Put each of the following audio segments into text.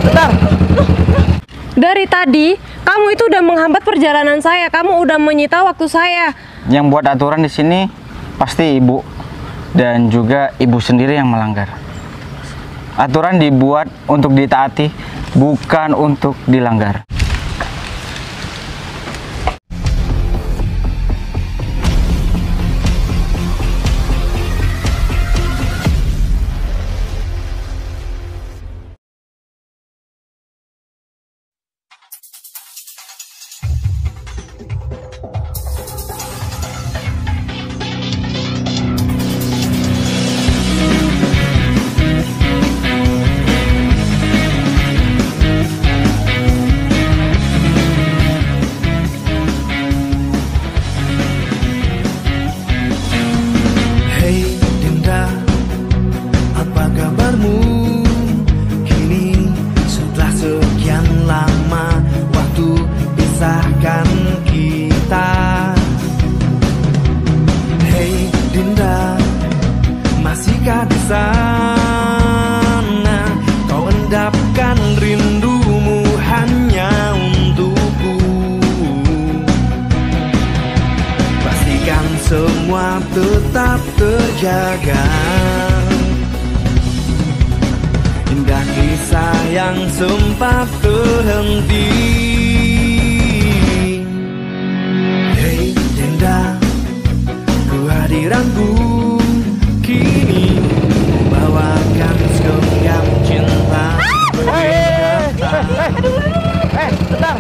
Bentar. Dari tadi kamu itu udah menghambat perjalanan saya. Kamu udah menyita waktu saya. Yang buat aturan di sini pasti ibu dan juga ibu sendiri yang melanggar. Aturan dibuat untuk ditaati, bukan untuk dilanggar. Di sana kau endapkan rindumu hanya untukku. Pastikan semua tetap terjaga. Indah kisah yang sempat terhenti. Hei Dinda, kehadiranku kini membawakan segenggam cinta. Bentar.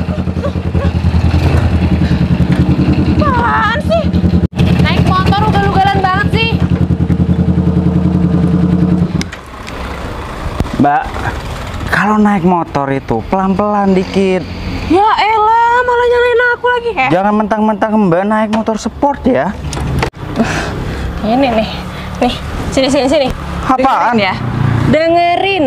Apaan sih? Naik motor ugal-ugalan banget sih. Mbak, kalau naik motor itu pelan-pelan dikit. Ya elah, malah nyalain aku lagi. Jangan mentang-mentang Mbak naik motor sport ya. Ini nih, sini. Apaan? Dengerin ya, dengerin.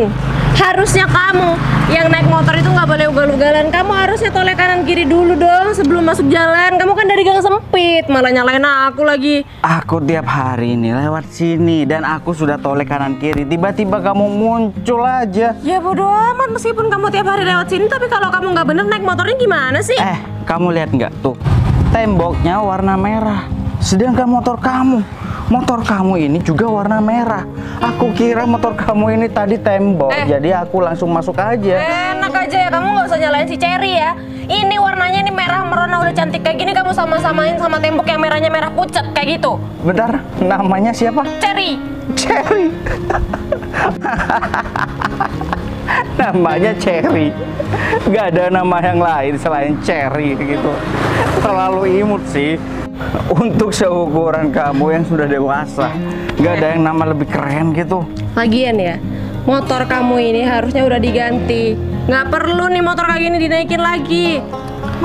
Harusnya kamu yang naik motor itu nggak boleh ugal-ugalan. Kamu harusnya toleh kanan kiri dulu dong sebelum masuk jalan. Kamu kan dari gang sempit, malah nyalain aku lagi. Aku tiap hari ini lewat sini dan aku sudah toleh kanan kiri. Tiba-tiba kamu muncul aja. Ya bodo amat meskipun kamu tiap hari lewat sini, tapi kalau kamu nggak bener naik motornya gimana sih? Kamu lihat nggak tuh? Temboknya warna merah. Sedangkan motor kamu ini juga warna merah. Aku kira motor kamu ini tadi tembok, jadi aku langsung masuk aja. Enak aja ya, kamu nggak usah nyalain si Cherry ya. Ini warnanya ini merah merona udah cantik kayak gini, kamu sama-samain sama tembok yang merahnya merah pucat kayak gitu. Bentar, namanya siapa? Cherry. Namanya Cherry. Gak ada nama yang lain selain Cherry gitu. Terlalu imut sih. Untuk seukuran kamu yang sudah dewasa, gak ada yang nama lebih keren gitu. Lagian ya, motor kamu ini harusnya udah diganti. Nggak perlu nih motor kayak gini dinaikin lagi.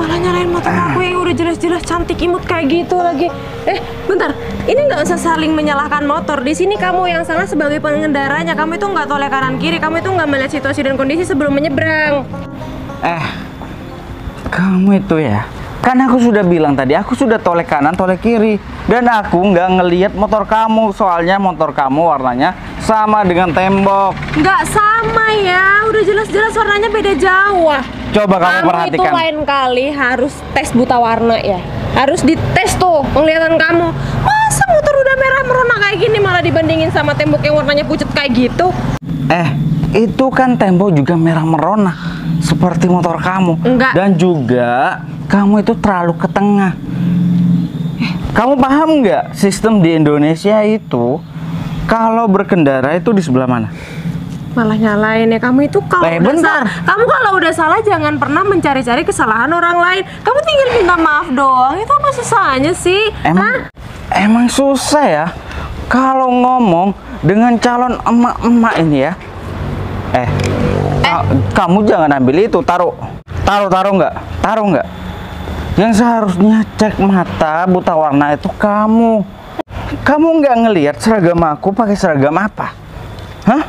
Malah nyalain motor aku yang udah jelas-jelas cantik imut kayak gitu lagi. Bentar, ini nggak usah saling menyalahkan motor. Di sini kamu yang salah sebagai pengendaranya. Kamu itu nggak toleh kanan kiri. Kamu itu nggak melihat situasi dan kondisi sebelum menyeberang. Kamu itu ya. Kan aku sudah bilang tadi, aku sudah toleh kanan, toleh kiri. Dan aku nggak ngelihat motor kamu, soalnya motor kamu warnanya sama dengan tembok. Nggak sama ya, udah jelas-jelas warnanya beda jauh. Coba kamu perhatikan. Kamu itu lain kali harus tes buta warna ya. Harus dites tuh penglihatan kamu. Masa motor udah merah merona kayak gini malah dibandingin sama tembok yang warnanya pucat kayak gitu? Itu kan tembok juga merah merona seperti motor kamu. Enggak. Dan juga kamu itu terlalu ke tengah. Kamu paham nggak sistem di Indonesia itu kalau berkendara itu di sebelah mana? Malah nyalain ya. Kamu itu kalau kamu kalau udah salah jangan pernah mencari-cari kesalahan orang lain. Kamu tinggal minta maaf doang. Itu apa susahnya sih? Emang susah ya kalau ngomong dengan calon emak-emak ini ya. Kamu jangan ambil itu, taruh nggak? Yang seharusnya cek mata buta warna itu kamu. Kamu nggak ngelihat seragam aku pakai seragam apa? Hah?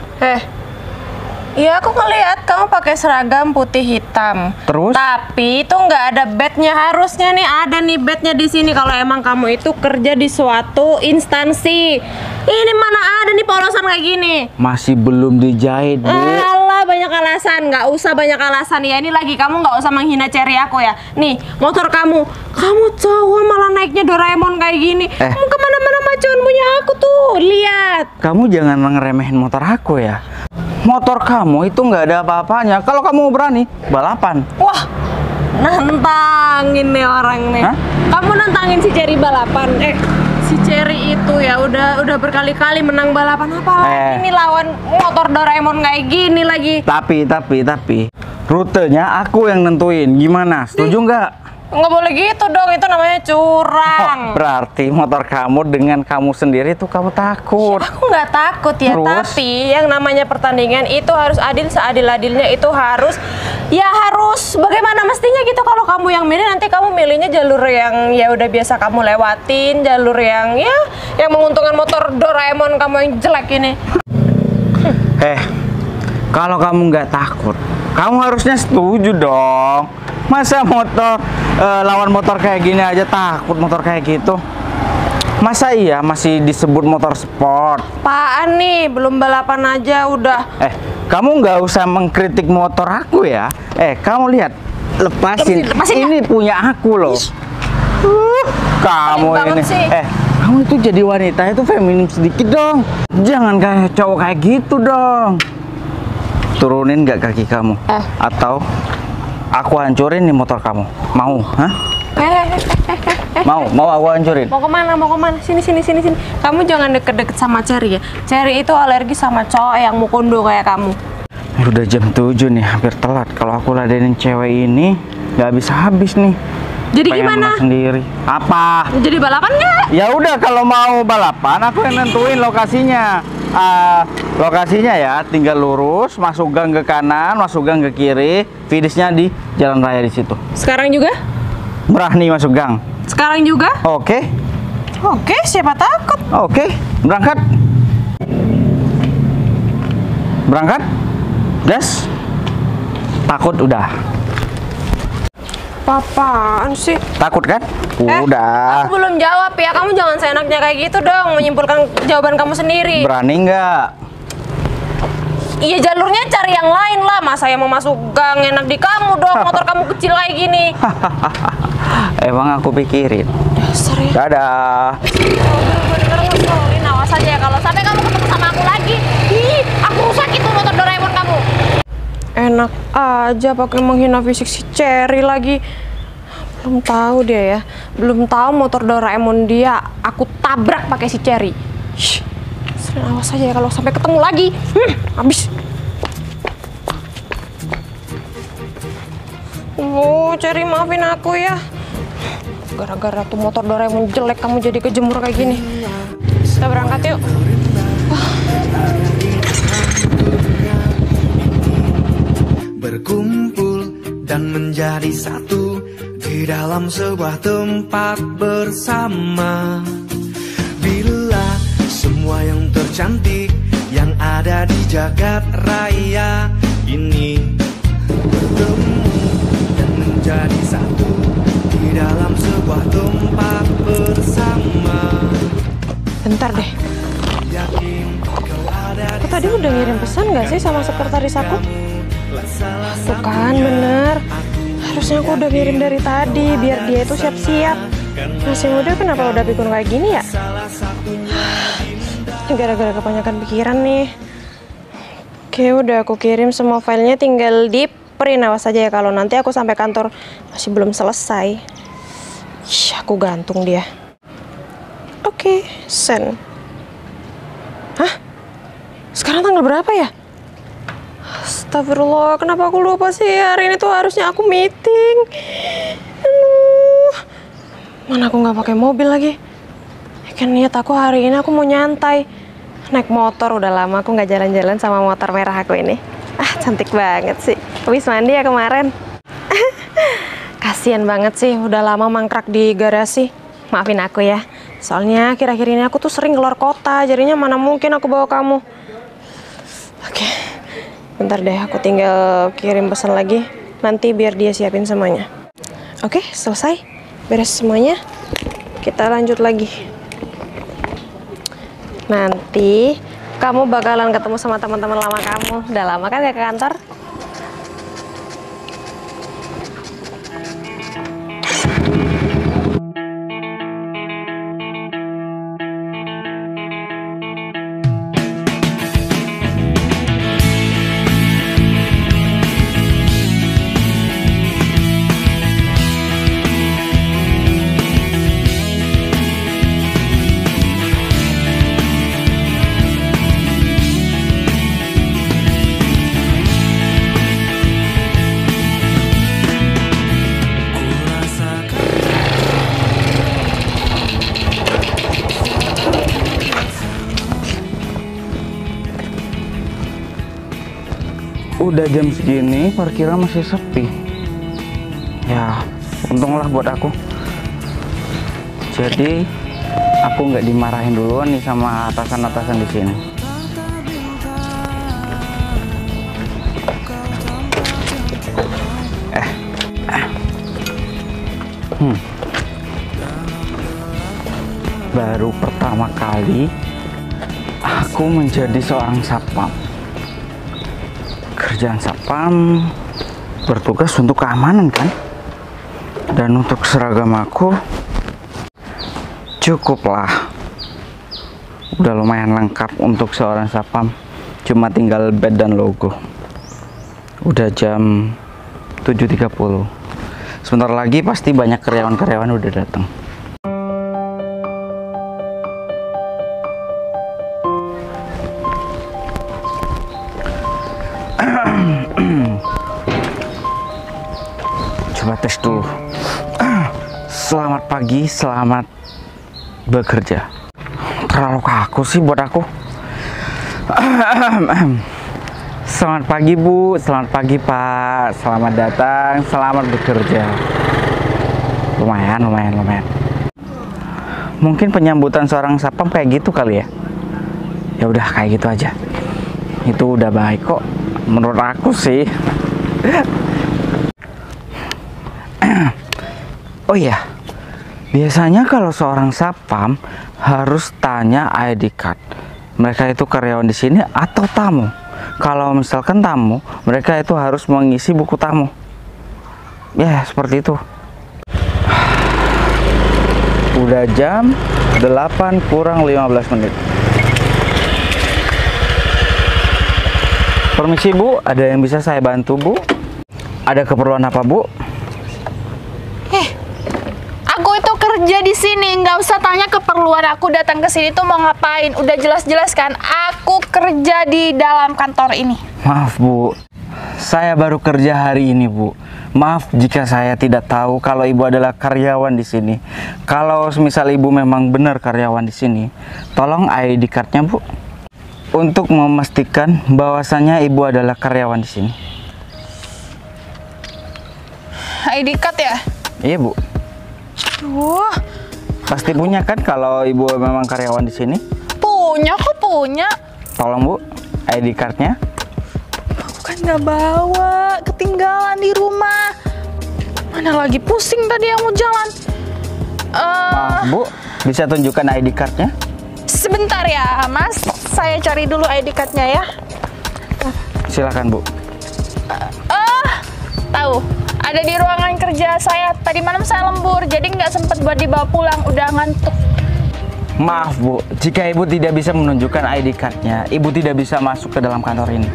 Iya aku ngeliat kamu pakai seragam putih hitam. Terus? Tapi itu nggak ada badge-nya. Harusnya nih ada nih badge-nya di sini kalau emang kamu itu kerja di suatu instansi. Ini mana ada nih polosan kayak gini? Masih belum dijahit, Bu. Alah, banyak alasan, nggak usah banyak alasan ya. Ini lagi kamu nggak usah menghina Cherry aku ya. Nih, motor kamu cowok malah naiknya Doraemon kayak gini. Kamu kemana-mana macuan punya aku tuh, lihat. Kamu jangan ngeremehin motor aku ya. Motor kamu itu nggak ada apa-apanya. Kalau kamu berani balapan. Wah, nantangin nih orang nih. Hah? Kamu nantangin si Cherry balapan. Si Cherry itu ya udah berkali-kali menang balapan, apalagi ini lawan motor Doraemon kayak gini lagi. Tapi rutenya aku yang nentuin. Gimana? Setuju nggak? Nggak boleh gitu dong, itu namanya curang. Berarti motor kamu dengan kamu sendiri tuh kamu takut. Aku nggak takut ya, Terus? tapi yang namanya pertandingan itu harus adil, seadil-adilnya itu harus bagaimana mestinya gitu. Kalau kamu yang milih, nanti kamu milihnya jalur yang ya udah biasa kamu lewatin, jalur yang yang menguntungkan motor Doraemon kamu yang jelek ini. Kalau kamu nggak takut, kamu harusnya setuju dong. Masa motor lawan motor kayak gini aja takut, motor kayak gitu? Masa iya masih disebut motor sport? Apaan nih, belum balapan aja udah. Kamu nggak usah mengkritik motor aku ya. Kamu lihat, lepasin. Ini punya aku loh. Kamu banget ini. sih. Kamu itu jadi wanita itu feminim sedikit dong. Jangan kayak cowok kayak gitu dong. Turunin nggak kaki kamu? Atau aku hancurin nih motor kamu. Mau? Hah? Mau aku hancurin? Mau kemana? Sini. Kamu jangan deket-deket sama Cherry ya. Cherry itu alergi sama cowok yang mukondo kayak kamu. Udah jam 7 nih, hampir telat. Kalau aku ladenin cewek ini, nggak habis nih. Jadi Pengen gimana? menang sendiri. Apa? Jadi balapan nggak? Ya udah, kalau mau balapan, aku yang nentuin lokasinya. Lokasinya ya, tinggal lurus, masuk gang ke kanan, masuk gang ke kiri, finishnya di jalan raya di situ. Sekarang juga? Berani masuk gang? Sekarang juga? Oke. Oke, siapa takut? Oke, berangkat. Berangkat. Gas. Takut udah. Apaan sih? Takut kan? Udah. Aku belum jawab ya. Kamu jangan seenaknya kayak gitu dong, menyimpulkan jawaban kamu sendiri. Berani nggak? Iya, jalurnya cari yang lain lah. Masa yang mau masuk gang, enak di kamu dong. Motor kamu kecil kayak gini. Emang aku pikirin. Dasar ya. Dadah. Bener-bener ngeselin. Awas aja ya kalau sampai kamu ketemu sama aku lagi. Aku rusak itu motor Doraemon kamu. Enak aja pakai menghina fisik si Cherry lagi. Belum tahu dia ya. Belum tahu motor Doraemon dia aku tabrak pakai si Cherry. Awas aja ya kalau sampai ketemu lagi. Habis. Cherry maafin aku ya. Gara-gara tuh motor Doraemon jelek kamu jadi kejemur kayak gini. Kita berangkat yuk. Berkumpul dan menjadi satu di dalam sebuah tempat bersama. Bila semua yang tercantik yang ada di jagat raya ini bertemu dan menjadi satu di dalam sebuah tempat bersama. Bentar deh. Yakin kau ada Aku tadi udah ngirim pesan nggak sih sama sekretaris aku? Tuh kan, bener. Harusnya aku udah ngirim dari tadi, biar dia itu siap-siap. Masih muda kenapa udah pikun kayak gini ya? Gara-gara kebanyakan pikiran nih. Oke, udah aku kirim semua filenya, tinggal di print. Awas aja ya kalau nanti aku sampai kantor masih belum selesai. Aku gantung dia. Oke, send. Hah? Sekarang tanggal berapa ya? Astagfirullah, kenapa aku lupa sih? Hari ini tuh harusnya aku meeting. Mana aku nggak pakai mobil lagi? Kan niat aku hari ini aku mau nyantai. Naik motor, udah lama aku nggak jalan-jalan sama motor merah aku ini. Cantik banget sih. Habis mandi ya kemarin. Kasian banget sih, udah lama mangkrak di garasi. Maafin aku ya. Soalnya akhir-akhir ini aku tuh sering keluar kota, jadinya mana mungkin aku bawa kamu. Oke. Bentar deh, aku tinggal kirim pesan lagi. Nanti biar dia siapin semuanya. Oke, selesai. Beres semuanya. Kita lanjut lagi. Nanti kamu bakalan ketemu sama teman-teman lama kamu. Udah lama kan gak ke kantor? Udah jam segini, parkiran masih sepi. Ya, untunglah buat aku. Jadi, aku nggak dimarahin duluan nih sama atasan-atasan di sini. Baru pertama kali aku menjadi seorang satpam. Kerjaan satpam bertugas untuk keamanan kan? Dan untuk seragam aku cukuplah. Udah lumayan lengkap untuk seorang satpam. Cuma tinggal badge dan logo. Udah jam 7.30. Sebentar lagi pasti banyak karyawan-karyawan udah datang. Coba tes dulu. Selamat pagi, selamat bekerja. Terlalu kaku sih buat aku. Selamat pagi Bu, selamat pagi Pak, selamat datang, selamat bekerja. Lumayan. Mungkin penyambutan seorang satpam kayak gitu kali ya. Ya udah kayak gitu aja. Itu udah baik kok, menurut aku sih. Oh iya, biasanya kalau seorang satpam harus tanya ID card. Mereka itu karyawan di sini atau tamu. Kalau misalkan tamu, mereka itu harus mengisi buku tamu. Ya, seperti itu. Udah jam 8 kurang 15 menit. Permisi Bu, ada yang bisa saya bantu Bu? Ada keperluan apa Bu? Aku itu kerja di sini, nggak usah tanya keperluan aku datang ke sini tuh mau ngapain. Udah jelas-jelas kan, aku kerja di dalam kantor ini. Maaf Bu, saya baru kerja hari ini Bu. Maaf jika saya tidak tahu kalau Ibu adalah karyawan di sini. Kalau misal Ibu memang benar karyawan di sini, tolong ID cardnya Bu, untuk memastikan bahwasannya Ibu adalah karyawan di sini. ID card ya? Iya Bu. Duh, Pasti punya kan kalau Ibu memang karyawan di sini? punya kok punya. Tolong Bu, ID cardnya. Aku kan nggak bawa, ketinggalan di rumah. Mana lagi pusing tadi yang mau jalan. Maaf Bu, bisa tunjukkan ID cardnya? Sebentar ya Mas, saya cari dulu ID cardnya ya. Silakan Bu. Tahu, ada di ruangan kerja saya. Tadi malam saya lembur, jadi nggak sempet buat dibawa pulang, udah ngantuk. Maaf Bu, jika Ibu tidak bisa menunjukkan ID cardnya, Ibu tidak bisa masuk ke dalam kantor ini.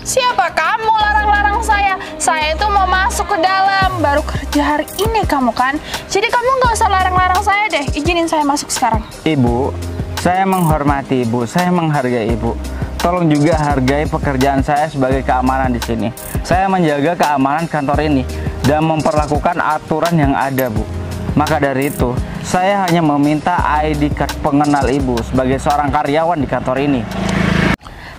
Siapa kamu larang-larang saya? Saya itu mau masuk ke dalam, baru kerja hari ini kamu kan? Jadi kamu nggak usah larang-larang saya deh, izinin saya masuk sekarang. Ibu, saya menghormati Ibu, saya menghargai Ibu. Tolong juga hargai pekerjaan saya sebagai keamanan di sini. Saya menjaga keamanan kantor ini dan memperlakukan aturan yang ada, Bu. Maka dari itu, saya hanya meminta ID card pengenal Ibu sebagai seorang karyawan di kantor ini.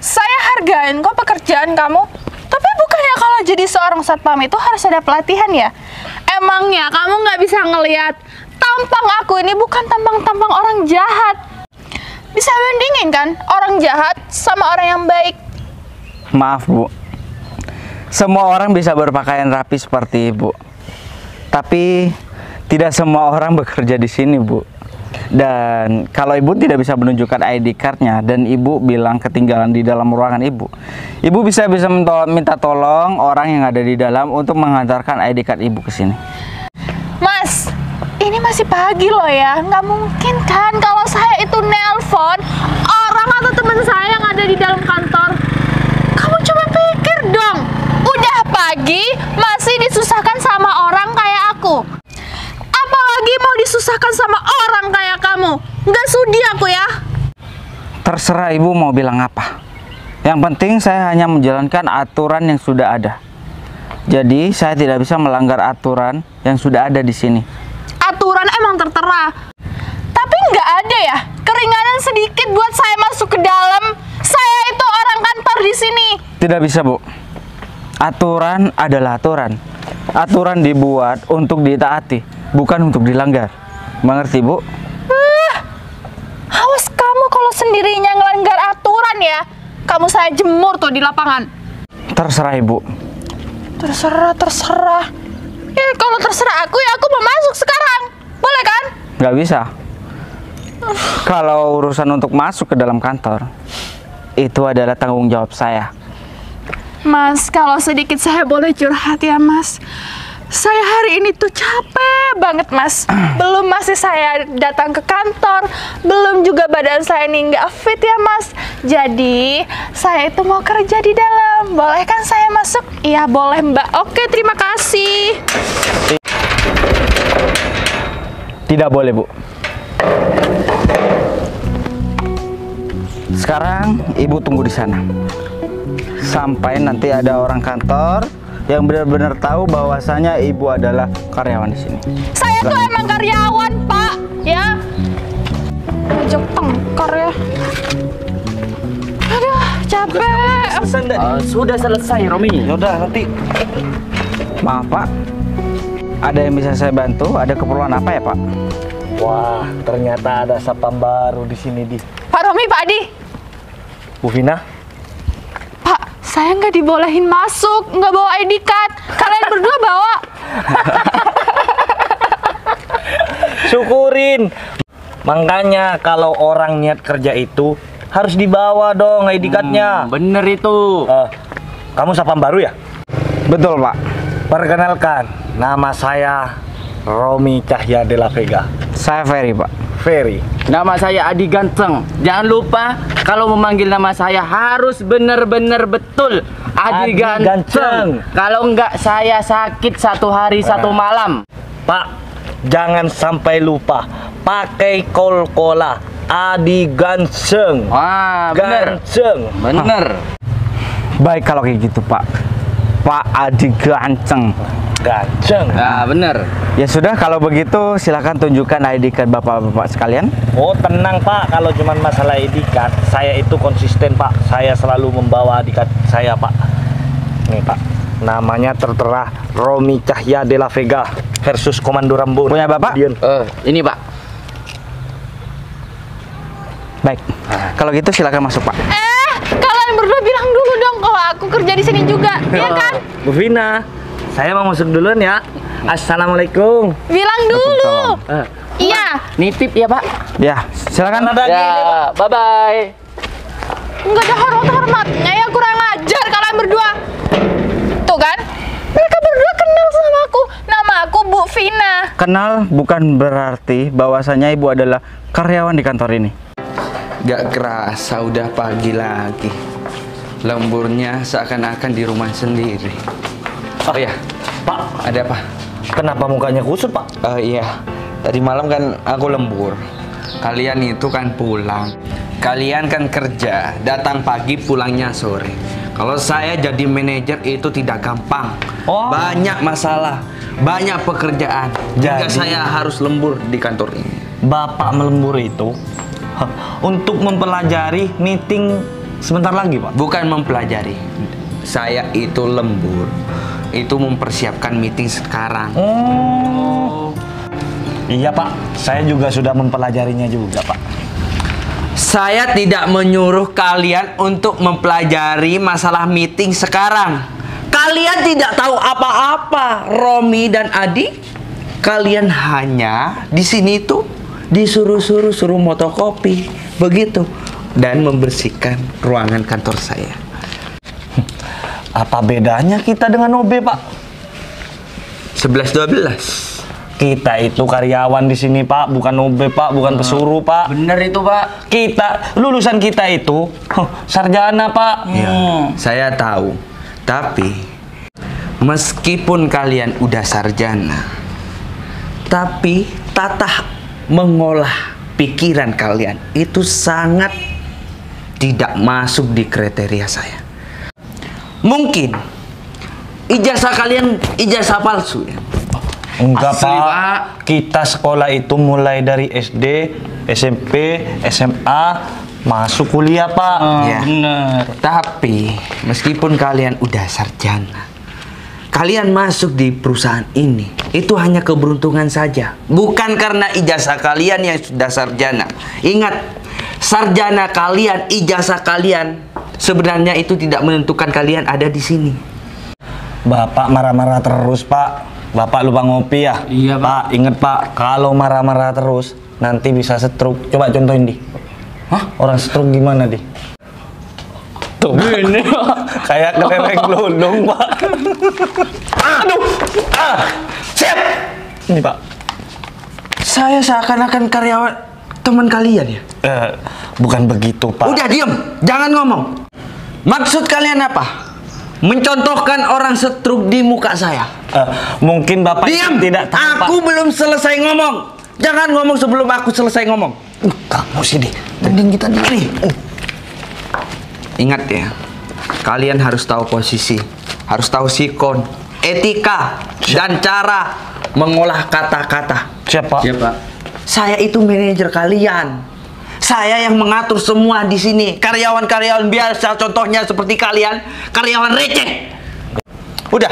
Saya hargain kok pekerjaan kamu. Tapi bukannya kalau jadi seorang satpam itu harus ada pelatihan ya? Emangnya kamu nggak bisa ngelihat tampang aku ini bukan tampang-tampang orang jahat? Bisa bandingin kan orang jahat sama orang yang baik? Maaf Bu, semua orang bisa berpakaian rapi seperti Ibu, tapi tidak semua orang bekerja di sini Bu. Dan kalau Ibu tidak bisa menunjukkan ID cardnya dan Ibu bilang ketinggalan di dalam ruangan Ibu bisa minta tolong orang yang ada di dalam untuk mengantarkan ID card Ibu ke sini. Mas, ini masih pagi loh ya, nggak mungkin kan kalau saya itu nelpon orang atau teman saya yang ada di dalam kantor. Kamu coba pikir dong, udah pagi masih disusahkan sama orang kayak aku. Apalagi mau disusahkan sama orang kayak kamu. Nggak sudi aku ya. Terserah Ibu mau bilang apa. Yang penting saya hanya menjalankan aturan yang sudah ada. Jadi saya tidak bisa melanggar aturan yang sudah ada di sini. Aturan emang tertera, tapi nggak ada ya keringanan sedikit buat saya masuk ke dalam. Saya itu orang kantor di sini. Tidak bisa, Bu. Aturan adalah aturan. Aturan dibuat untuk ditaati, bukan untuk dilanggar. Mengerti, Bu? Awas kamu kalau sendirinya ngelanggar aturan ya. Kamu saya jemur tuh di lapangan. Terserah, Ibu. Terserah. Ya kalau terserah aku ya aku mau masuk sekarang. Boleh kan? Nggak bisa. Kalau urusan untuk masuk ke dalam kantor, itu adalah tanggung jawab saya. Mas, kalau sedikit saya boleh curhat ya Mas. Saya hari ini tuh capek banget Mas. Belum masih saya datang ke kantor, belum juga badan saya ini nggak fit ya Mas. Jadi saya itu mau kerja di dalam. Boleh kan saya masuk? Iya boleh Mbak. Oke, terima kasih. Tidak boleh, Bu. Sekarang Ibu tunggu di sana sampai nanti ada orang kantor yang benar-benar tahu bahwasanya Ibu adalah karyawan di sini. Saya tuh emang karyawan, Pak. Ya. Ngajak tengkar ya. Aduh, capek. Sudah selesai, Romi. Yaudah, nanti. Maaf, Pak. Ada yang bisa saya bantu? Ada keperluan apa ya, Pak? Wah, ternyata ada sapam baru di sini, Di. Pak Romi, Pak Adi. Bu Vina, Pak, saya nggak dibolehin masuk, nggak bawa ID card. Kalian berdua bawa. syukurin. Makanya kalau orang niat kerja itu harus dibawa dong ID card-nya. Bener itu. Kamu sapam baru ya? Betul, Pak. Perkenalkan, nama saya Romi Cahya de la Vega. Saya Ferry, Pak. Ferry. Nama saya Adi Ganteng. Jangan lupa kalau memanggil nama saya harus bener-bener betul Adi Adi Ganteng. Ganteng. Kalau enggak saya sakit 1 hari 1 malam. Pak, jangan sampai lupa pakai kol-kola Adi Ganteng. Wah, bener. Ganteng. Bener. Baik kalau kayak gitu, Pak. Pak Adi Ganteng. Ganteng. Nah, bener. Ya sudah, kalau begitu silakan tunjukkan ID card Bapak-bapak sekalian. Oh, tenang Pak, kalau cuma masalah ID card, saya itu konsisten Pak. Saya selalu membawa ID card saya Pak. Nih Pak, namanya tertera Romi Cahya de la Vega versus Komando Rambo. Punya Bapak? Kemudian, Ini Pak. Baik, kalau gitu silakan masuk, Pak. Kalian berdua bilang dulu dong kalau aku kerja di sini juga, ya kan? Bu Vina, saya mau masuk duluan ya. Assalamualaikum. Bilang dulu. Iya. Nitip ya Pak. Ya, silakan. Ya, bye-bye. Nggak ada hormat-hormatnya ya, kurang ajar kalian berdua. Tuh kan? Mereka berdua kenal sama aku. Nama aku Bu Vina. Kenal bukan berarti bahwasanya Ibu adalah karyawan di kantor ini. Gak kerasa udah pagi lagi. Lemburnya seakan-akan di rumah sendiri. Oh ya, Pak, ada apa? kenapa mukanya kusut Pak? Iya, tadi malam kan aku lembur. Kalian itu kan pulang. Kalian kan kerja, datang pagi pulangnya sore. Kalau saya jadi manajer itu tidak gampang. Oh. Banyak masalah, banyak pekerjaan. Jadi Jadi- saya harus lembur di kantor ini. Bapak melembur itu untuk mempelajari meeting sebentar lagi Pak. Bukan mempelajari. Saya itu lembur. Itu mempersiapkan meeting sekarang. Oh. Iya Pak, saya juga sudah mempelajarinya juga Pak. Saya tidak menyuruh kalian untuk mempelajari masalah meeting sekarang. Kalian tidak tahu apa-apa, Romi dan Adi. Kalian hanya di sini tuh disuruh motokopi, begitu, dan membersihkan ruangan kantor saya. Apa bedanya kita dengan OB Pak? 11-12. Kita itu karyawan di sini Pak, bukan OB Pak, bukan pesuruh Pak. Bener itu Pak. Lulusan kita itu sarjana Pak. Saya tahu, tapi meskipun kalian udah sarjana, tapi tata mengolah pikiran kalian itu sangat tidak masuk di kriteria saya. Mungkin ijazah kalian ijazah palsu ya. Enggak Asli, Pak. Pak. Kita sekolah itu mulai dari SD, SMP, SMA, Masuk kuliah, Pak. Ya. Bener. Tapi meskipun kalian udah sarjana, kalian masuk di perusahaan ini itu hanya keberuntungan saja, bukan karena ijazah kalian yang sudah sarjana. Ingat, sarjana kalian, ijazah kalian sebenarnya itu tidak menentukan kalian ada di sini. Bapak marah-marah terus, Pak. Bapak lupa ngopi ya? Iya, Pak. Ingat, Pak, kalau marah-marah terus nanti bisa stroke. Coba contohin, Di. Hah? Orang stroke gimana, Di? Tuh, ini kayak keleweng lulung, Pak. Aduh, siap. Ini, Pak. Saya seakan-akan karyawan teman kalian ya. Bukan begitu, Pak. Udah diem, jangan ngomong. Maksud kalian apa? Mencontohkan orang stroke di muka saya. Mungkin Bapak Diam! tidak tahu, Pak. Aku belum selesai ngomong. Jangan ngomong sebelum aku selesai ngomong. Kamu sih, Di. Mending kita diri. Ingat ya, kalian harus tahu posisi, harus tahu sikon, etika, dan cara mengolah kata-kata. Siapa? Siapa? Saya itu manajer kalian. Saya yang mengatur semua di sini. Karyawan-karyawan biasa, contohnya seperti kalian, karyawan receh. Udah.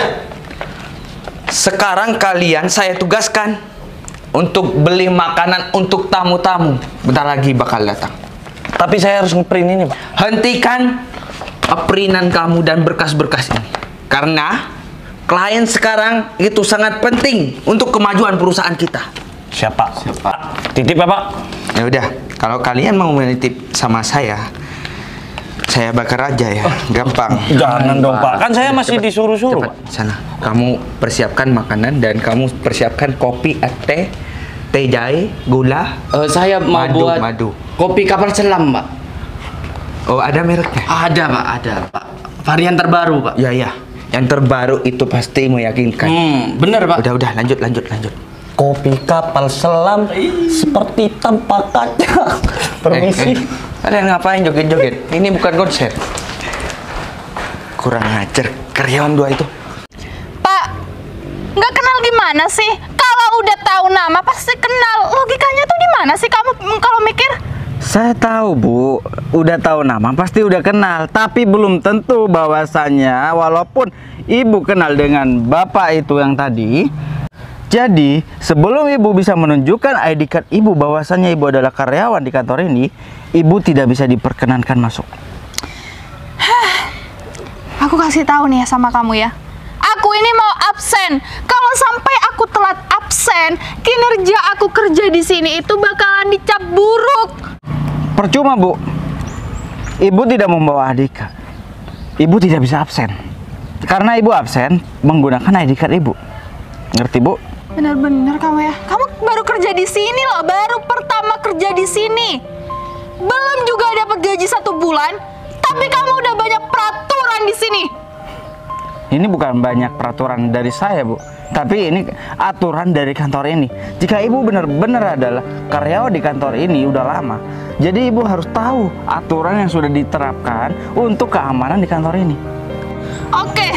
Sekarang kalian saya tugaskan untuk beli makanan untuk tamu-tamu. Bentar lagi bakal datang. Tapi saya harus ngeprint ini, Pak. Hentikan perinan kamu dan berkas-berkas ini. Karena klien sekarang itu sangat penting untuk kemajuan perusahaan kita. Siapa? Titip ya, Pak. Ya udah, kalau kalian mau menitip sama saya bakar aja ya, gampang. Jangan dong, Pak. Kan saya masih disuruh-suruh, Cepat, Pak. sana. Kamu persiapkan makanan dan kamu persiapkan kopi, teh jahe, gula. Saya mau buat madu. kopi kapal selam, Pak. Oh, ada mereknya? Ada, Pak. Ada, Pak. Varian terbaru, Pak. Ya, ya. Yang terbaru itu pasti meyakinkan. Bener, Pak. Udah, lanjut. Kopi kapal selam seperti tanpa kaca. Permisi. Kalian ngapain joget-joget? Ini bukan konser. Kurang ajar karyawan dua itu. Pak, nggak kenal gimana sih? Kalau udah tahu nama pasti kenal. Logikanya tuh di mana sih kamu kalau mikir? Saya tahu, Bu. Udah tahu nama, pasti udah kenal. Tapi belum tentu bahwasannya, walaupun Ibu kenal dengan Bapak itu yang tadi. Jadi, sebelum Ibu bisa menunjukkan ID card Ibu bahwasannya Ibu adalah karyawan di kantor ini, Ibu tidak bisa diperkenankan masuk. Aku kasih tahu nih ya sama kamu ya. Aku ini mau absen. Kalau sampai aku telat absen, kinerja aku kerja di sini itu bakalan dicap buruk. Percuma, Bu. Ibu tidak membawa ID card. Ibu tidak bisa absen. Karena Ibu absen menggunakan ID card Ibu. Ngerti, Bu? Bener-bener kamu ya. Kamu baru kerja di sini loh, baru pertama kerja di sini. Belum juga dapat gaji 1 bulan, tapi kamu udah banyak peraturan di sini. Ini bukan banyak peraturan dari saya, Bu. Tapi ini aturan dari kantor ini. Jika Ibu benar-benar adalah karyawan di kantor ini udah lama, jadi Ibu harus tahu aturan yang sudah diterapkan untuk keamanan di kantor ini. Oke,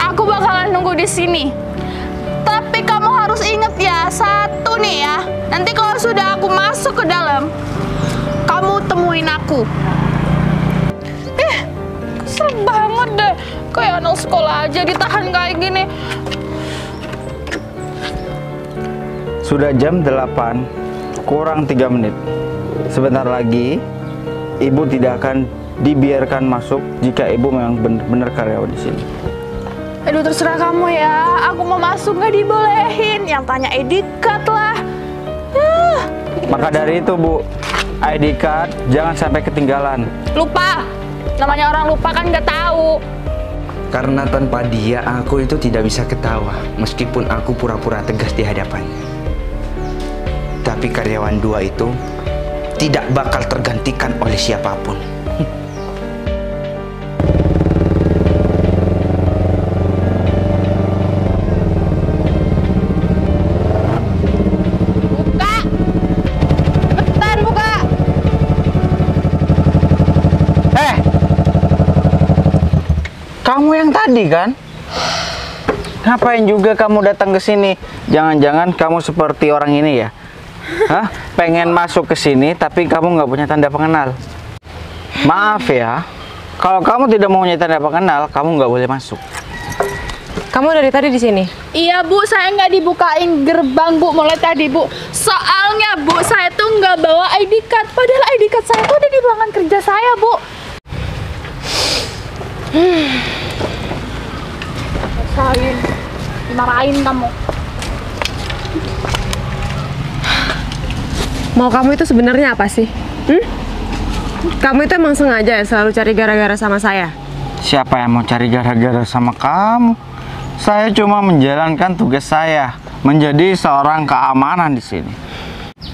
aku bakalan nunggu di sini. Tapi kamu harus ingat ya, satu nih ya. Nanti kalau sudah aku masuk ke dalam, kamu temuin aku. Kesel banget deh. Kayak anak sekolah aja ditahan kayak gini. Sudah jam 8 kurang 3 menit. Sebentar lagi Ibu tidak akan dibiarkan masuk jika Ibu memang benar-benar karyawan di sini. Aduh, terserah kamu ya. Aku mau masuk nggak dibolehin. Yang tanya ID card lah. Maka dari itu, Bu, ID card jangan sampai ketinggalan. Lupa. Namanya orang lupa kan nggak tahu. Karena tanpa dia aku itu tidak bisa ketawa, meskipun aku pura-pura tegas di hadapannya. Tapi karyawan dua itu tidak bakal tergantikan oleh siapapun. Buka. Cepetan buka. Kamu yang tadi kan? Ngapain juga kamu datang ke sini? Jangan-jangan kamu seperti orang ini ya? Hah? Pengen masuk ke sini tapi kamu nggak punya tanda pengenal. Maaf ya, kalau kamu tidak mau nyata apa kenal, kamu nggak boleh masuk. Kamu dari tadi di sini? Iya Bu, saya nggak dibukain gerbang Bu mulai tadi Bu. Soalnya Bu, saya tuh nggak bawa ID card. Padahal ID card saya tuh ada di ruangan kerja saya Bu. Rasain, dimarahin kamu. Mau kamu itu sebenarnya apa sih? Kamu itu emang sengaja ya selalu cari gara-gara sama saya? Siapa yang mau cari gara-gara sama kamu? Saya cuma menjalankan tugas saya, menjadi seorang keamanan di sini.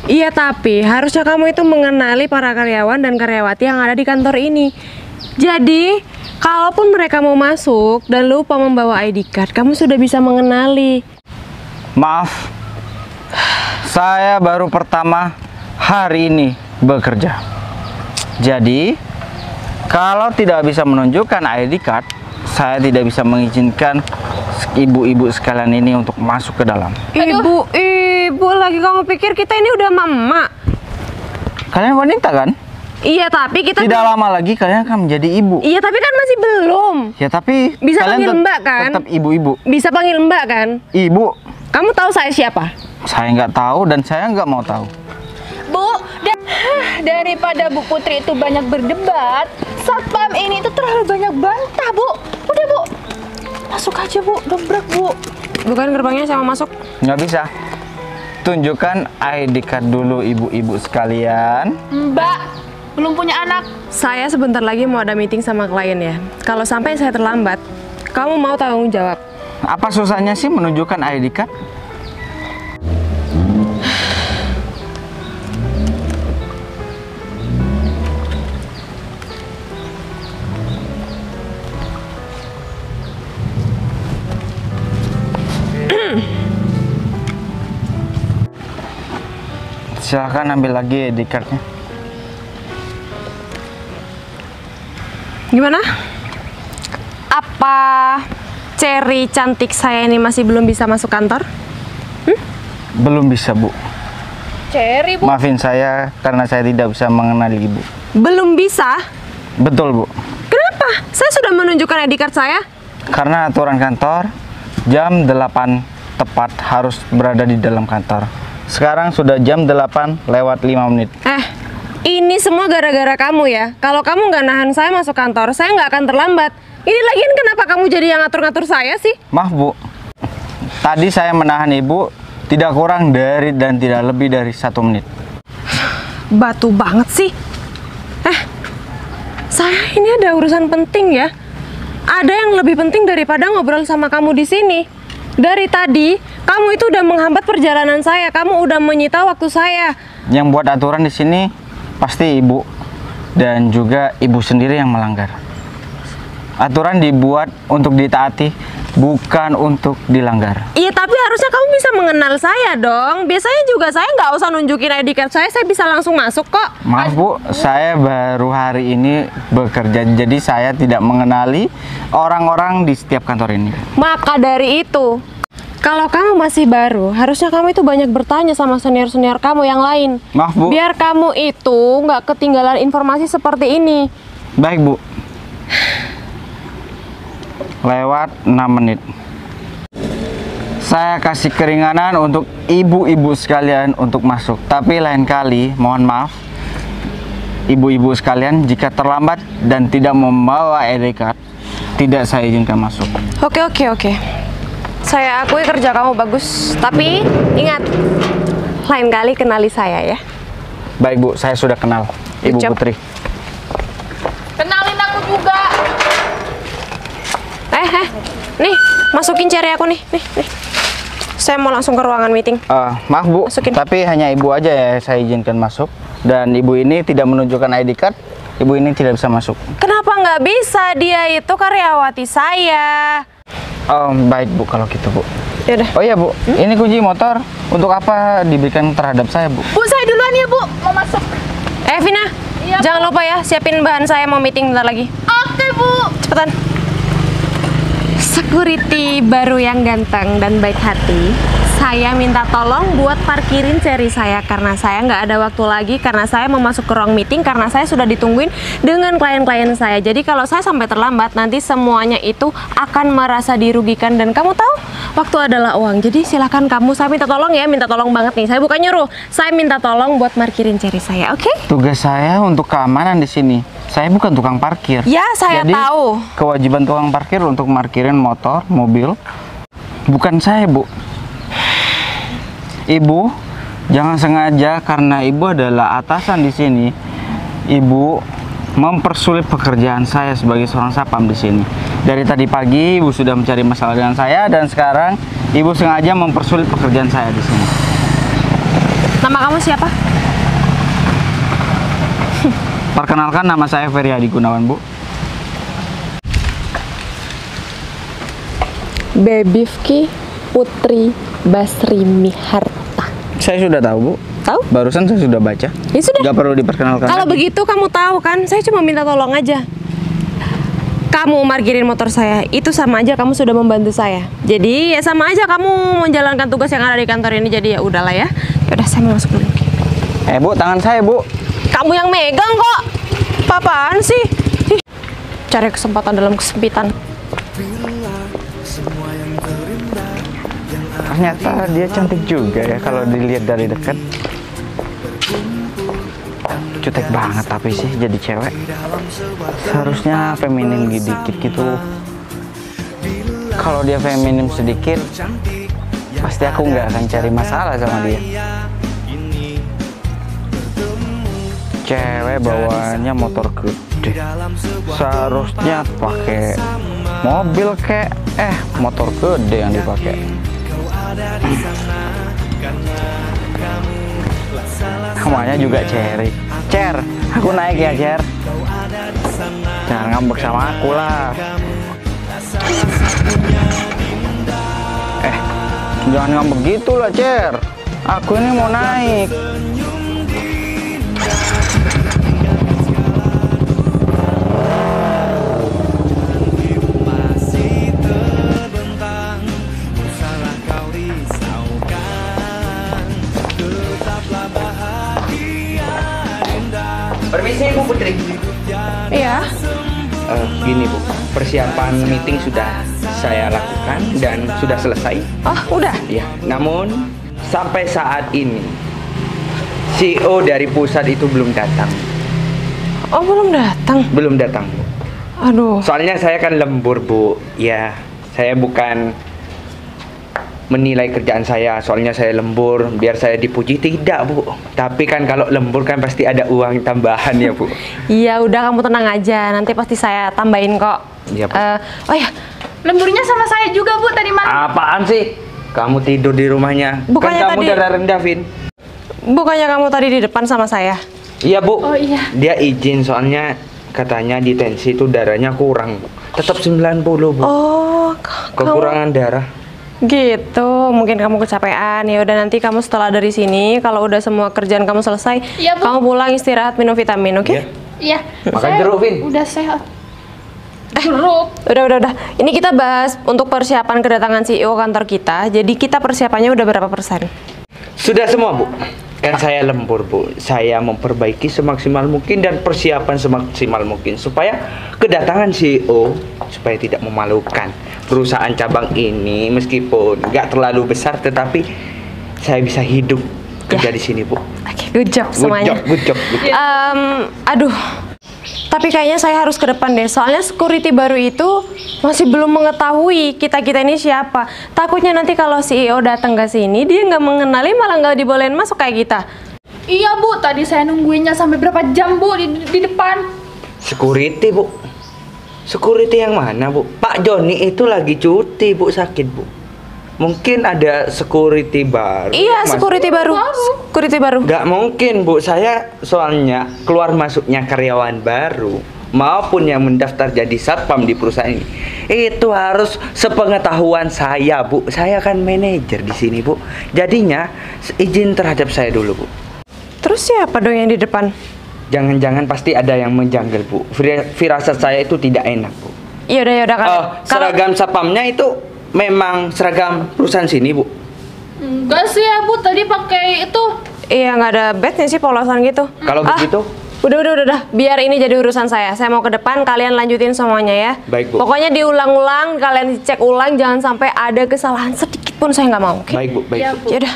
Iya, tapi harusnya kamu itu mengenali para karyawan dan karyawati yang ada di kantor ini. Jadi, kalaupun mereka mau masuk dan lupa membawa ID card, kamu sudah bisa mengenali. Maaf, saya baru pertama hari ini bekerja. Jadi, kalau tidak bisa menunjukkan ID card, saya tidak bisa mengizinkan ibu-ibu sekalian ini untuk masuk ke dalam. Ibu lagi kamu pikir kita ini udah mama? Kalian wanita kan? Iya, tapi kita Tidak lama lagi kalian akan menjadi ibu. Iya, tapi kan masih belum. Ya tapi Bisa kalian panggil Mbak kan? Tetap ibu-ibu. Bisa panggil Mbak kan? Ibu, Kamu tahu saya siapa? saya nggak tahu dan saya nggak mau tahu. Bu, daripada Bu Putri itu banyak berdebat, satpam ini tuh terlalu banyak bantah Bu. Udah Bu, masuk aja Bu, dobrak Bu. Bukan gerbangnya saya mau masuk. Nggak bisa. Tunjukkan ID card dulu ibu-ibu sekalian. Mbak, belum punya anak. Saya sebentar lagi mau ada meeting sama klien ya. Kalau sampai saya terlambat, kamu mau tanggung jawab? Apa susahnya sih menunjukkan ID card? Silahkan ambil lagi ID cardnya. Gimana? Apa Cherry cantik saya ini masih belum bisa masuk kantor? Belum bisa, Bu. Cherry Bu. Maafin saya karena saya tidak bisa mengenali ibu. Belum bisa? Betul, Bu. Kenapa? Saya sudah menunjukkan ID card saya. Karena aturan kantor jam 8 tepat harus berada di dalam kantor. Sekarang sudah jam 8 lewat 5 menit. Ini semua gara-gara kamu ya. Kalau kamu nggak nahan saya masuk kantor, saya nggak akan terlambat. Ini lagian kenapa kamu jadi yang ngatur-ngatur saya sih? Maaf, Bu. Tadi saya menahan ibu tidak kurang dari dan tidak lebih dari 1 menit. Batu banget sih. Saya ini ada urusan penting ya. Ada yang lebih penting daripada ngobrol sama kamu di sini. Dari tadi, kamu itu udah menghambat perjalanan saya. Kamu udah menyita waktu saya. Yang buat aturan di sini pasti ibu dan juga ibu sendiri yang melanggar. Aturan dibuat untuk ditaati, bukan untuk dilanggar. Iya, tapi harusnya kamu bisa mengenal saya dong. Biasanya juga saya nggak usah nunjukin ID card saya bisa langsung masuk kok. Maaf, Bu, saya baru hari ini bekerja, jadi saya tidak mengenali orang-orang di setiap kantor ini. Maka dari itu, kalau kamu masih baru, harusnya kamu itu banyak bertanya sama senior-senior kamu yang lain. Maaf, Bu. Biar kamu itu nggak ketinggalan informasi seperti ini. Baik, Bu. Lewat 6 menit. Saya kasih keringanan untuk ibu-ibu sekalian untuk masuk. Tapi lain kali, mohon maaf, ibu-ibu sekalian, jika terlambat dan tidak membawa ID card, tidak saya izinkan masuk. Oke. Saya akui kerja kamu bagus, tapi ingat, lain kali kenali saya ya. Baik, Bu, saya sudah kenal Ibu Good job. Putri. Kenalin aku juga. Nih, masukin Cherry aku nih. Saya mau langsung ke ruangan meeting. Maaf, Bu, Masukin. tapi hanya ibu aja ya saya izinkan masuk. Dan ibu ini tidak menunjukkan ID card, ibu ini tidak bisa masuk. Kenapa nggak bisa? Dia itu karyawati saya. Baik, Bu, kalau gitu, Bu. Yaudah. Oh iya, Bu, ini kunci motor untuk apa diberikan terhadap saya, Bu? Bu, saya duluan ya Bu, mau masuk. Vina, Iya, jangan lupa ya siapin bahan saya mau meeting bentar lagi. Oke Bu. Cepetan. Security baru yang ganteng dan baik hati. Saya minta tolong buat parkirin Cherry saya karena saya nggak ada waktu lagi, karena saya mau masuk ke ruang meeting, karena saya sudah ditungguin dengan klien-klien saya. Jadi kalau saya sampai terlambat nanti semuanya itu akan merasa dirugikan, dan kamu tahu waktu adalah uang. Jadi silakan kamu, saya minta tolong ya, minta tolong banget nih. Saya bukan nyuruh, saya minta tolong buat parkirin Cherry saya, oke? Tugas saya untuk keamanan di sini. Saya bukan tukang parkir. Ya, saya Jadi, tahu. kewajiban tukang parkir untuk parkirin motor, mobil. Bukan saya, Bu. Ibu, jangan sengaja karena ibu adalah atasan di sini. Ibu mempersulit pekerjaan saya sebagai seorang satpam di sini. Dari tadi pagi ibu sudah mencari masalah dengan saya, dan sekarang ibu sengaja mempersulit pekerjaan saya di sini. Nama kamu siapa? Perkenalkan, nama saya Ferry Hadi Gunawan, Bu. Bebifki Putri Basri Miharta. Saya sudah tahu, Bu. Tahu? Barusan saya sudah baca. Ya sudah. Nggak perlu diperkenalkan. Kalau lagi. begitu kamu tahu kan, saya cuma minta tolong aja. Kamu markirin motor saya, itu sama aja kamu sudah membantu saya. Jadi ya sama aja kamu menjalankan tugas yang ada di kantor ini. Jadi ya udahlah ya. Udah, saya mau masuk dulu. Bu, tangan saya, Bu. Kamu yang megang kok. Apaan sih? Ih, cari kesempatan dalam kesempitan. Ternyata dia cantik juga ya kalau dilihat dari dekat. Cutek banget tapi sih jadi cewek. Seharusnya feminim dikit gitu. Kalau dia feminim sedikit, pasti aku nggak akan cari masalah sama dia. Cewek bawaannya motor gede, seharusnya pakai mobil kek, motor gede yang dipakai. Namanya juga Cherry. Cer, aku naik ya, Cer. Jangan ngambek sama aku lah. Jangan ngambek gitu lah, Cer. Aku ini mau naik. Permisi Bu Putri. Iya. Gini Bu, persiapan meeting sudah saya lakukan dan sudah selesai. Oh, udah. Ya, namun sampai saat ini CEO dari pusat itu belum datang. Oh, belum datang. Belum datang Bu. Aduh. Soalnya saya kan lembur Bu. Ya, saya bukan menilai kerjaan saya, soalnya saya lembur biar saya dipuji, tidak Bu. Tapi kan kalau lembur kan pasti ada uang tambahan ya Bu. Iya, udah kamu tenang aja, nanti pasti saya tambahin kok. Iya Bu. Oh ya, Lemburnya sama saya juga, Bu, tadi malam. Apaan sih? Kamu tidur di rumahnya? Bukannya kan kamu tadi- darah rendah, Vin. bukannya kamu tadi di depan sama saya? Iya Bu. Oh, iya. Dia izin soalnya katanya di tensi itu darahnya kurang. Tetap 90 Bu. Oh, Kekurangan darah. gitu. Mungkin kamu kecapean. Ya udah, nanti kamu setelah dari sini, kalau udah semua kerjaan kamu selesai, Iya, Bu. kamu pulang istirahat, minum vitamin, oke? Iya. Iya. Makan saya jeruk, Vin. Udah sehat. Jeruk. Udah. Ini kita bahas untuk persiapan kedatangan CEO kantor kita. Jadi kita persiapannya udah berapa persen? Sudah semua Bu. Kan saya lembur Bu. Saya memperbaiki semaksimal mungkin dan persiapan semaksimal mungkin supaya kedatangan CEO supaya tidak memalukan. Perusahaan cabang ini meskipun nggak terlalu besar tetapi saya bisa hidup kerja di sini Bu. Oke, good job semuanya. Good job. Aduh, tapi kayaknya saya harus ke depan deh. Soalnya security baru itu masih belum mengetahui kita ini siapa. Takutnya nanti kalau CEO datang ke sini, dia nggak mengenali, malah nggak dibolehin masuk kayak kita. Iya, Bu, tadi saya nungguinnya sampai berapa jam, Bu, di depan. Security Bu. Security yang mana Bu? Pak Joni itu lagi cuti Bu, sakit Bu. Mungkin ada security baru. Iya, Mas. security baru. Security baru. Nggak mungkin Bu, saya soalnya keluar masuknya karyawan baru maupun yang mendaftar jadi satpam di perusahaan ini itu harus sepengetahuan saya Bu. Saya kan manajer di sini Bu. Jadinya izin terhadap saya dulu Bu. Terus siapa dong yang di depan? Jangan-jangan pasti ada yang menjanggal Bu. Firasat saya itu tidak enak Bu. Yaudah kalau Seragam satpamnya itu memang seragam perusahaan sini Bu. Enggak sih ya Bu, tadi pakai itu. Iya, nggak ada bednya sih polosan gitu. Kalau begitu, Udah. Biar ini jadi urusan saya. Saya mau ke depan, kalian lanjutin semuanya ya. Baik, Bu. Pokoknya diulang-ulang, kalian cek ulang, jangan sampai ada kesalahan sedikit pun saya nggak mau. Oke? baik Bu, baik. Ya, Bu. Bu. Yaudah.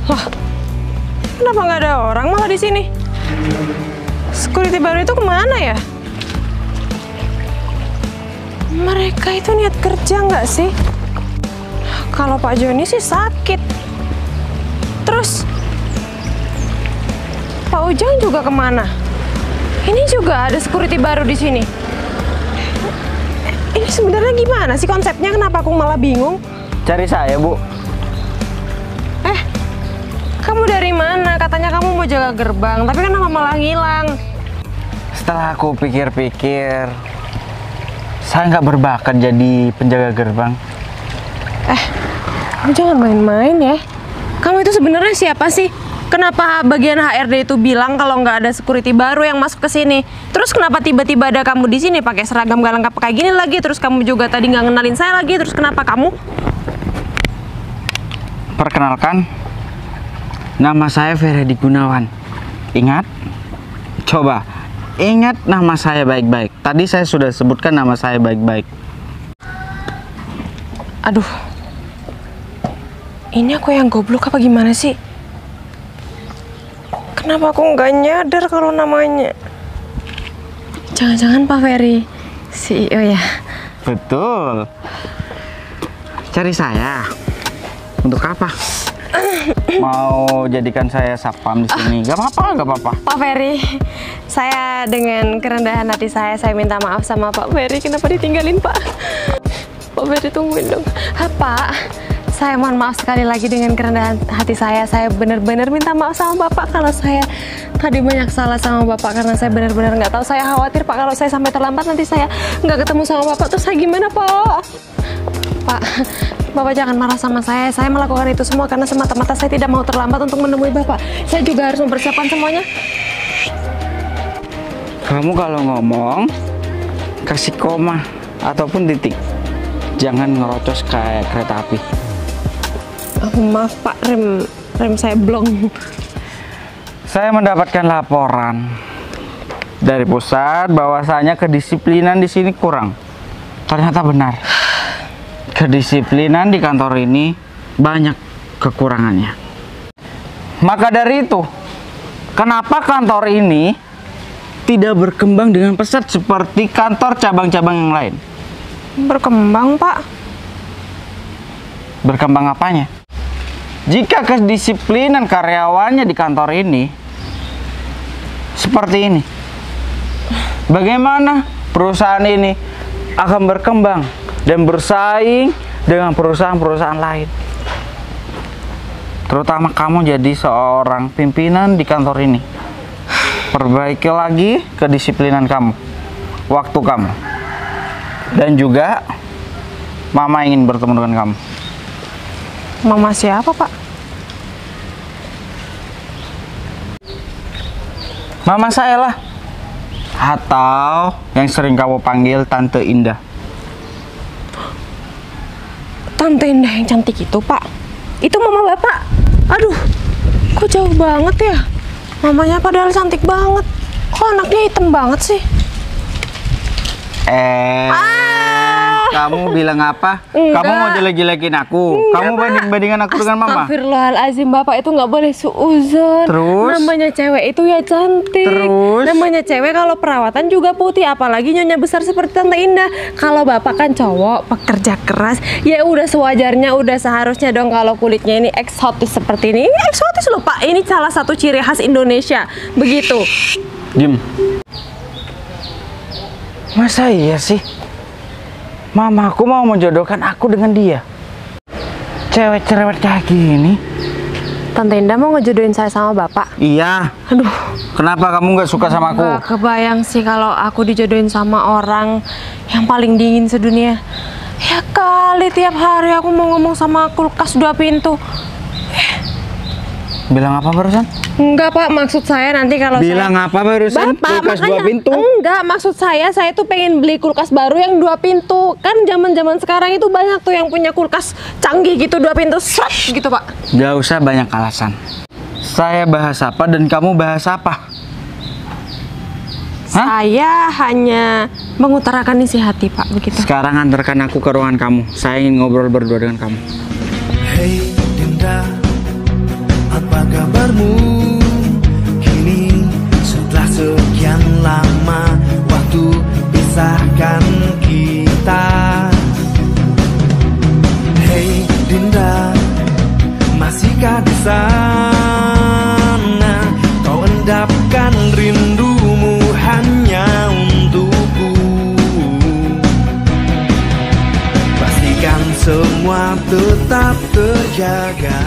Wah, kenapa nggak ada orang malah di sini? Security baru itu kemana ya? Mereka itu niat kerja nggak sih? Kalau Pak Joni sih sakit. Terus Pak Ujang juga kemana? Ini juga ada security baru di sini. Ini sebenarnya gimana sih konsepnya? Kenapa aku malah bingung? Cari saya, Bu. Kamu dari mana? Katanya kamu mau jaga gerbang, tapi kenapa malah ngilang? Setelah aku pikir-pikir, saya nggak berbakat jadi penjaga gerbang. Kamu jangan main-main ya. Kamu itu sebenarnya siapa sih? Kenapa bagian HRD itu bilang kalau nggak ada security baru yang masuk ke sini? Terus kenapa tiba-tiba ada kamu di sini pakai seragam gak lengkap kayak gini lagi? Terus kamu juga tadi nggak ngenalin saya lagi. Terus kenapa kamu? Perkenalkan, nama saya Ferdi Gunawan. Ingat? Coba, ingat nama saya baik-baik. Tadi saya sudah sebutkan nama saya baik-baik. Aduh, ini aku yang goblok apa gimana sih? Kenapa aku nggak nyadar kalau namanya? Jangan-jangan Pak Ferry, CEO ya? Betul. Cari saya. Untuk apa? Mau jadikan saya satpam di sini? Gak apa-apa. Pak Ferry, saya dengan kerendahan hati saya minta maaf sama Pak Ferry. Kenapa ditinggalin Pak? Pak Ferry tungguin dong. Pak, saya mohon maaf sekali lagi dengan kerendahan hati saya. Saya benar-benar minta maaf sama Bapak kalau saya tadi banyak salah sama Bapak karena saya benar-benar nggak tahu. Saya khawatir Pak kalau saya sampai terlambat nanti saya nggak ketemu sama Bapak. Terus saya gimana Pak? Pak, Bapak jangan marah sama saya. Saya melakukan itu semua karena semata-mata saya tidak mau terlambat untuk menemui Bapak. Saya juga harus mempersiapkan semuanya. Kamu kalau ngomong, kasih koma ataupun titik. Jangan ngerocos kayak kereta api. Maaf Pak, rem saya blong. Saya mendapatkan laporan dari pusat bahwasanya kedisiplinan di sini kurang. Ternyata benar. Kedisiplinan di kantor ini banyak kekurangannya. Maka dari itu, kenapa kantor ini tidak berkembang dengan pesat seperti kantor cabang-cabang yang lain? Berkembang Pak. Berkembang apanya? Jika kedisiplinan karyawannya di kantor ini seperti ini, bagaimana perusahaan ini akan berkembang dan bersaing dengan perusahaan-perusahaan lain? Terutama kamu jadi seorang pimpinan di kantor ini. Perbaiki lagi kedisiplinan kamu, waktu kamu. Dan juga Mama ingin bertemu dengan kamu. Mama siapa Pak? Mama saya lah. Atau yang sering kamu panggil Tante Indah. Tante Indah yang cantik itu Pak? Itu mama Bapak? Aduh, kok jauh banget ya? Mamanya padahal cantik banget. Kok anaknya hitam banget sih? Kamu bilang apa? Enggak. Kamu mau jelek-jelekin aku? Kamu banding-bandingan aku dengan Mama? Astagfirullahaladzim, Bapak itu nggak boleh suuzon. Terus? Namanya cewek itu ya cantik. Terus? Namanya cewek kalau perawatan juga putih, apalagi nyonya besar seperti Tante Indah. Kalau Bapak kan cowok, pekerja keras, ya udah sewajarnya, udah seharusnya dong kalau kulitnya ini eksotis seperti ini. Ini eksotis loh Pak, ini salah satu ciri khas Indonesia. Begitu. Diem. Masa iya sih? Mamaku mau menjodohkan aku dengan dia. Cewek cerewet kayak gini. Tante Indah mau ngejodohin saya sama Bapak. Iya. Aduh, Kenapa kamu nggak suka sama aku? gak kebayang sih kalau aku dijodohin sama orang yang paling dingin sedunia. Ya kali tiap hari aku mau ngomong sama kulkas 2 pintu. Bilang apa barusan? Enggak Pak, maksud saya nanti kalau Bilang saya... apa barusan? Bapak, Kulkas dua makanya pintu. enggak, maksud saya tuh pengen beli kulkas baru yang 2 pintu. Kan zaman-zaman sekarang itu banyak tuh yang punya kulkas canggih gitu 2 pintu, sret gitu Pak. Gak usah banyak alasan. Saya bahas apa dan kamu bahas apa? Hah? Saya hanya mengutarakan isi hati Pak, begitu. Sekarang antarkan aku ke ruangan kamu. Saya ingin ngobrol berdua dengan kamu. Hei Dinda, apa kabarmu? Kini setelah sekian lama waktu pisahkan kita. Hei Dinda, masihkah di sana? Kau endapkan rindumu hanya untukku. Pastikan semua tetap terjaga.